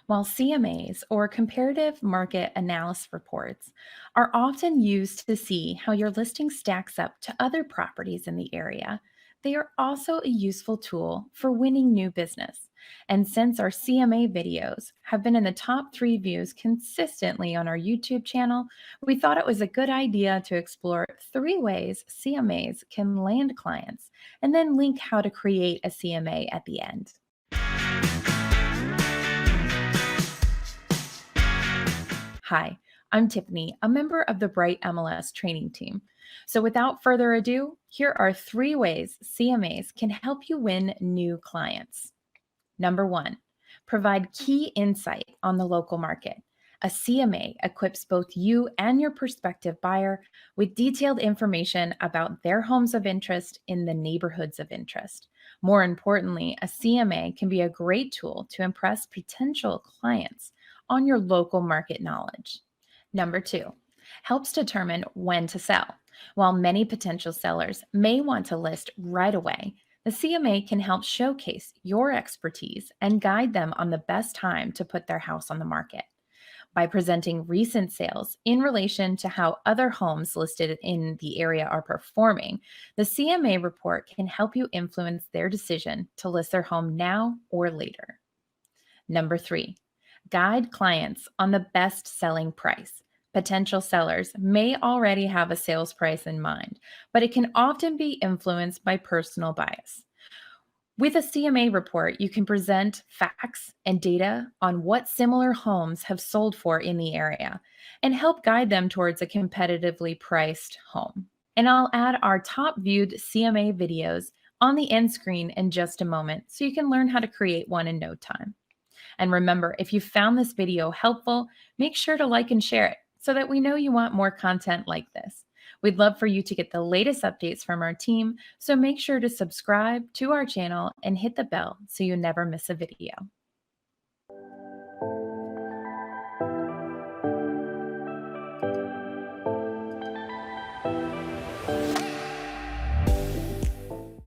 While CMAs or Comparative Market Analysis Reports are often used to see how your listing stacks up to other properties in the area, they are also a useful tool for winning new business. And since our CMA videos have been in the top 3 views consistently on our YouTube channel, we thought it was a good idea to explore 3 ways CMAs can land clients and then link how to create a CMA at the end. Hi, I'm Tiffany, a member of the Bright MLS Training Team. So, without further ado, here are 3 ways CMAs can help you win new clients. Number 1, provide key insight on the local market. A CMA equips both you and your prospective buyer with detailed information about their homes of interest in the neighborhoods of interest. More importantly, a CMA can be a great tool to impress potential clients on your local market knowledge. Number 2, helps determine when to sell. While many potential sellers may want to list right away, the CMA can help showcase your expertise and guide them on the best time to put their house on the market. By presenting recent sales in relation to how other homes listed in the area are performing, the CMA report can help you influence their decision to list their home now or later. Number 3, guide clients on the best selling price. Potential sellers may already have a sales price in mind, but it can often be influenced by personal bias. With a CMA report, you can present facts and data on what similar homes have sold for in the area and help guide them towards a competitively priced home. And I'll add our top viewed CMA videos on the end screen in just a moment so you can learn how to create one in no time. And remember, if you found this video helpful, make sure to like and share it so that we know you want more content like this. We'd love for you to get the latest updates from our team, so make sure to subscribe to our channel and hit the bell so you never miss a video.